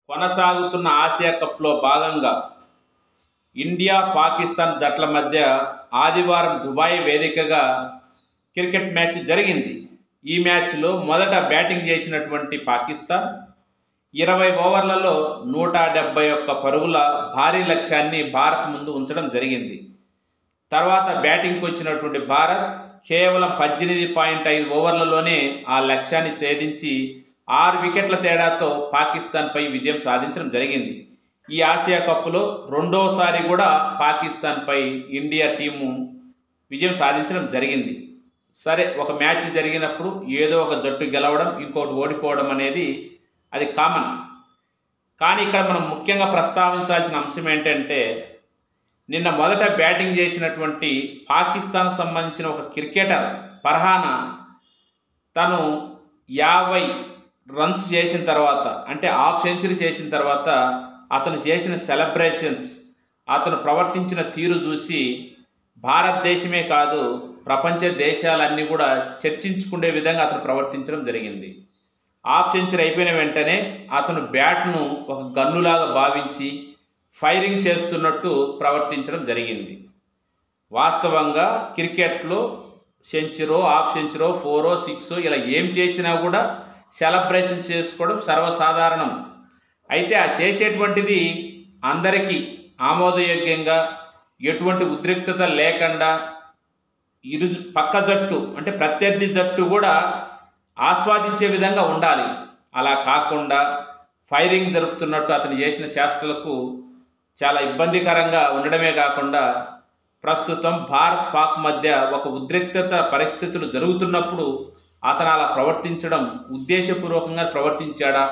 కొనసాగుతున్న ఆసియా కప్లో భాగంగా ఇండియా పాకిస్తాన్ జట్ల మధ్య ఆదివారం దుబాయ్ వేదికగా క్రికెట్ మ్యాచ్ జరిగింది. ఈ మ్యాచ్లో మొదట బ్యాటింగ్ చేసినటువంటి పాకిస్తాన్ 20 ఓవర్లలో 171 పరుగుల భారీ లక్ష్యాన్ని భారత్ ముందు ఉంచడం జరిగింది. తర్వాత బ్యాటింగ్కి వచ్చినటువంటి భారత్ కేవలం 18.5 ఓవర్లలోనే ఆ లక్ష్యాన్ని ఛేదించి 6 వికెట్ల తేడాతో పాకిస్తాన్పై విజయం సాధించడం జరిగింది. ఈ ఆసియా కప్లో రెండోసారి కూడా పాకిస్తాన్పై ఇండియా టీము విజయం సాధించడం జరిగింది. సరే, ఒక మ్యాచ్ జరిగినప్పుడు ఏదో ఒక జట్టు గెలవడం, ఇంకోటి ఓడిపోవడం అనేది అది కామన్. కానీ ఇక్కడ మనం ముఖ్యంగా ప్రస్తావించాల్సిన అంశం ఏంటంటే, నిన్న మొదట బ్యాటింగ్ చేసినటువంటి పాకిస్తాన్ సంబంధించిన ఒక క్రికెటర్ ఫర్హాన్ తను 50 రన్స్ చేసిన తర్వాత, అంటే హాఫ్ సెంచరీ చేసిన తర్వాత అతను చేసిన సెలబ్రేషన్స్, అతను ప్రవర్తించిన తీరు చూసి భారతదేశమే కాదు ప్రపంచ దేశాలన్నీ కూడా చర్చించుకునే విధంగా అతను ప్రవర్తించడం జరిగింది. హాఫ్ సెంచరీ అయిపోయిన వెంటనే అతను బ్యాట్ను ఒక గన్నులాగా భావించి ఫైరింగ్ చేస్తున్నట్టు ప్రవర్తించడం జరిగింది. వాస్తవంగా క్రికెట్లో సెంచరో, హాఫ్ సెంచరో, 4, 6 ఇలా ఏం చేసినా కూడా సెలబ్రేషన్ చేసుకోవడం సర్వసాధారణం. అయితే ఆ చేసేటువంటిది అందరికీ ఆమోదయోగ్యంగా, ఎటువంటి ఉద్రిక్తత లేకుండా, పక్క జట్టు అంటే ప్రత్యర్థి జట్టు కూడా ఆస్వాదించే విధంగా ఉండాలి. అలా కాకుండా ఫైరింగ్ జరుపుతున్నట్టు అతను చేసిన చేష్టలకు చాలా ఇబ్బందికరంగా ఉండడమే కాకుండా, ప్రస్తుతం భారత్ పాక్ మధ్య ఒక ఉద్రిక్తత పరిస్థితులు జరుగుతున్నప్పుడు అతను అలా ప్రవర్తించడం ఉద్దేశపూర్వకంగా ప్రవర్తించాడా,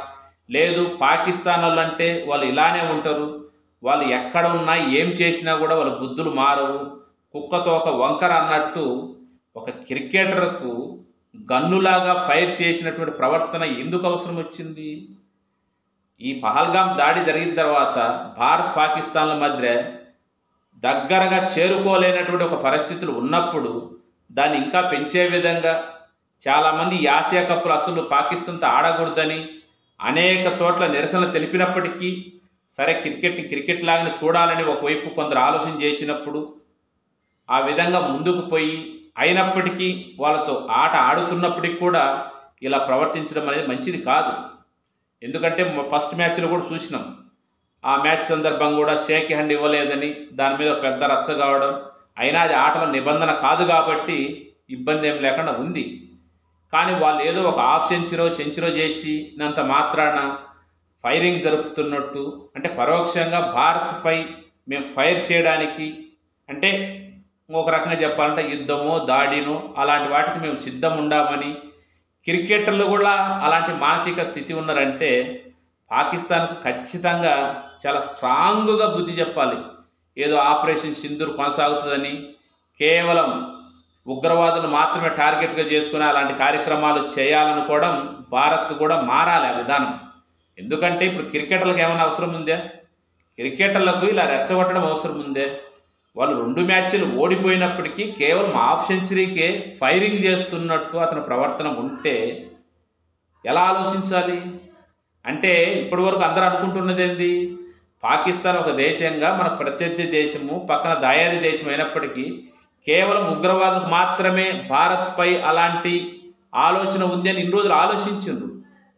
లేదు పాకిస్తాన్ వాళ్ళంటే వాళ్ళు ఇలానే ఉంటారు, వాళ్ళు ఎక్కడ ఉన్నా ఏం చేసినా కూడా వాళ్ళ బుద్ధులు మారవు, కుక్కతో ఒక వంకర అన్నట్టు ఒక క్రికెటర్కు గన్నులాగా ఫైర్ చేసినటువంటి ప్రవర్తన ఎందుకు అవసరం వచ్చింది? ఈ పహల్గామ్ దాడి జరిగిన తర్వాత భారత్ పాకిస్తాన్ల మధ్య దగ్గరగా చేరుకోలేనటువంటి ఒక పరిస్థితులు ఉన్నప్పుడు దాన్ని ఇంకా పెంచే విధంగా చాలామంది ఈ ఆసియా కప్పులు అసలు పాకిస్తాన్తో ఆడకూడదని అనేక చోట్ల నిరసనలు తెలిపినప్పటికీ, సరే క్రికెట్ని క్రికెట్ లాగానే చూడాలని ఒకవైపు కొందరు ఆలోచన చేసినప్పుడు ఆ విధంగా ముందుకు పోయి, అయినప్పటికీ వాళ్ళతో ఆట ఆడుతున్నప్పటికీ కూడా ఇలా ప్రవర్తించడం అనేది మంచిది కాదు. ఎందుకంటే ఫస్ట్ మ్యాచ్లో కూడా చూసినాం, ఆ మ్యాచ్ సందర్భం కూడా షేక్ హ్యాండ్ ఇవ్వలేదని దాని మీద పెద్ద రచ్చ కావడం, అయినా అది ఆటలో నిబంధన కాదు కాబట్టి ఇబ్బంది ఏం లేకుండా ఉంది. కానీ వాళ్ళు ఏదో ఒక హాఫ్ సెంచరీ చేసినంత మాత్రాన ఫైరింగ్ జరుపుతున్నట్టు, అంటే పరోక్షంగా భారత్పై మేము ఫైర్ చేయడానికి, అంటే ఒక రకంగా చెప్పాలంటే యుద్ధమో దాడినో అలాంటి వాటికి మేము సిద్ధం ఉండామని, క్రికెటర్లు కూడా అలాంటి మానసిక స్థితి ఉన్నారంటే పాకిస్తాన్కు ఖచ్చితంగా చాలా స్ట్రాంగ్గా బుద్ధి చెప్పాలి. ఏదో ఆపరేషన్ సింధూర్ కొనసాగుతుందని, కేవలం ఉగ్రవాదులు మాత్రమే టార్గెట్గా చేసుకుని అలాంటి కార్యక్రమాలు చేయాలనుకోవడం భారత్ కూడా మారాలి ఆ విధానం. ఎందుకంటే ఇప్పుడు క్రికెటర్లకు ఏమైనా అవసరం ఉందే? క్రికెటర్లకు ఇలా రెచ్చగొట్టడం అవసరం ఉందే? వాళ్ళు 2 మ్యాచ్లు ఓడిపోయినప్పటికీ కేవలం హాఫ్ సెంచరీకే ఫైరింగ్ చేస్తున్నట్టు అతని ప్రవర్తన ఉంటే ఎలా ఆలోచించాలి? అంటే ఇప్పటివరకు అందరూ అనుకుంటున్నది ఏంది? పాకిస్తాన్ ఒక దేశంగా మన ప్రత్యర్థి దేశము, పక్కన దాయాది దేశం అయినప్పటికీ కేవలం ఉగ్రవాదులకు మాత్రమే భారత్పై అలాంటి ఆలోచన ఉంది అని ఇన్ని రోజులు ఆలోచించిండ్రు.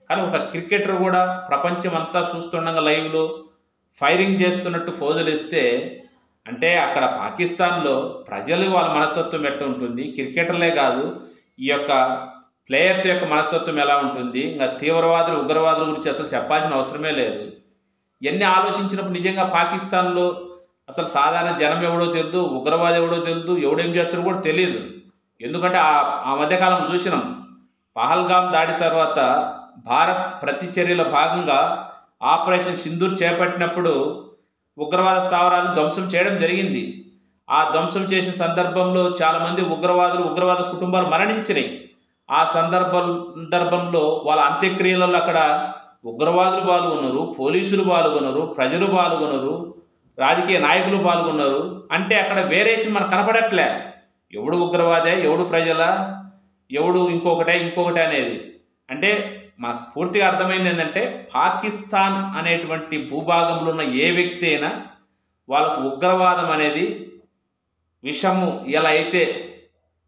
కానీ ఒక క్రికెటర్ కూడా ప్రపంచం అంతా చూస్తుండగా లైవ్లో ఫైరింగ్ చేస్తున్నట్టు ఫోజులు ఇస్తే, అంటే అక్కడ పాకిస్తాన్లో ప్రజలు వాళ్ళ మనస్తత్వం ఎట్లా ఉంటుంది, క్రికెటర్లే కాదు ఈ యొక్క ప్లేయర్స్ యొక్క మనస్తత్వం ఎలా ఉంటుంది, ఇంకా తీవ్రవాదులు ఉగ్రవాదుల గురించి అసలు చెప్పాల్సిన అవసరమే లేదు. ఇవన్నీ ఆలోచించినప్పుడు నిజంగా పాకిస్తాన్లో అసలు సాధారణ జనం ఎవడో తెలియదు, ఉగ్రవాది ఎవడో తెలియదు, ఎవడేం చేస్తాడో కూడా తెలియదు. ఎందుకంటే ఆ మధ్యకాలం చూసినాం, పహల్గామ్ దాడి తర్వాత భారత్ ప్రతిచర్యల భాగంగా ఆపరేషన్ సింధూర్ చేపట్టినప్పుడు ఉగ్రవాద స్థావరాలను ధ్వంసం చేయడం జరిగింది. ఆ ధ్వంసం చేసిన సందర్భంలో చాలామంది ఉగ్రవాద కుటుంబాలు మరణించినాయి. ఆ సందర్భంలో వాళ్ళ అంత్యక్రియలలో అక్కడ ఉగ్రవాదులు పాల్గొన్నారు, పోలీసులు పాల్గొన్నారు, ప్రజలు పాల్గొన్నారు, రాజకీయ నాయకులు పాల్గొన్నారు. అంటే అక్కడ వేరియేషన్ మనకు కనపడట్లే. ఎవడు ఉగ్రవాదే, ఎవడు ప్రజల, ఎవడు ఇంకొకటే అనేది. అంటే మనకు పూర్తిగా అర్థమైంది ఏంటంటే పాకిస్తాన్ అనేటువంటి భూభాగంలో ఉన్న ఏ వ్యక్తి అయినా వాళ్ళకు ఉగ్రవాదం అనేది విషము ఎలా అయితే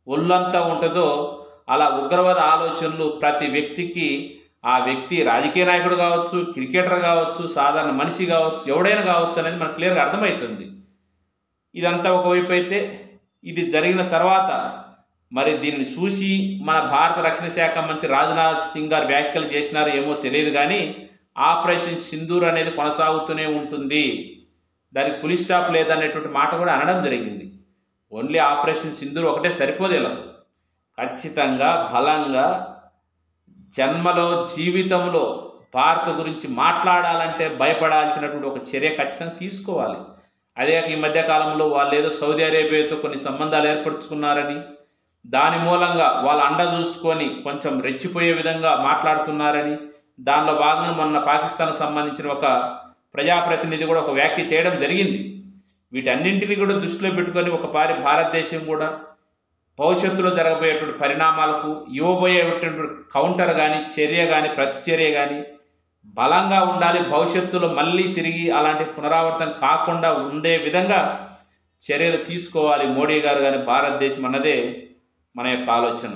ఒళ్ళంతా ఉంటుందో అలా ఉగ్రవాద ఆలోచనలు ప్రతి వ్యక్తికి, ఆ వ్యక్తి రాజకీయ నాయకుడు కావచ్చు, క్రికెటర్ కావచ్చు, సాధారణ మనిషి కావచ్చు, ఎవడైనా కావచ్చు అనేది మనకు క్లియర్గా అర్థమవుతుంది. ఇదంతా ఒకవైపు అయితే, ఇది జరిగిన తర్వాత మరి దీన్ని చూసి మన భారత రక్షణ శాఖ మంత్రి రాజ్నాథ్ సింగ్ గారు వ్యాఖ్యలు చేసినారో ఏమో తెలియదు, కానీ ఆపరేషన్ సింధూర్ అనేది కొనసాగుతూనే ఉంటుంది, దానికి పులి స్టాప్ లేదనేటువంటి మాట కూడా అనడం జరిగింది. ఓన్లీ ఆపరేషన్ సింధూర్ ఒకటే సరిపోదు, ఇలా ఖచ్చితంగా బలంగా జన్మలో జీవితంలో భారత్ గురించి మాట్లాడాలంటే భయపడాల్సినటువంటి ఒక చర్య ఖచ్చితంగా తీసుకోవాలి. అదే ఈ మధ్యకాలంలో వాళ్ళు ఏదో సౌదీ అరేబియాతో కొన్ని సంబంధాలు ఏర్పరచుకున్నారని, దాని మూలంగా వాళ్ళ అండ చూసుకొని కొంచెం రెచ్చిపోయే విధంగా మాట్లాడుతున్నారని, దానిలో భాగంగా మొన్న పాకిస్తాన్కు సంబంధించిన ఒక ప్రజాప్రతినిధి కూడా ఒక వ్యాఖ్య చేయడం జరిగింది. వీటన్నింటినీ కూడా దృష్టిలో పెట్టుకొని ఒకసారి భారతదేశం కూడా భవిష్యత్తులో జరగబోయేటువంటి పరిణామాలకు ఇవ్వబోయేటువంటి కౌంటర్ కానీ, చర్య కానీ, ప్రతిచర్య కానీ బలంగా ఉండాలి. భవిష్యత్తులో మళ్ళీ తిరిగి అలాంటి పునరావర్తన కాకుండా ఉండే విధంగా చర్యలు తీసుకోవాలి మోడీ గారు కానీ, భారతదేశం అన్నదే మన యొక్క ఆలోచన.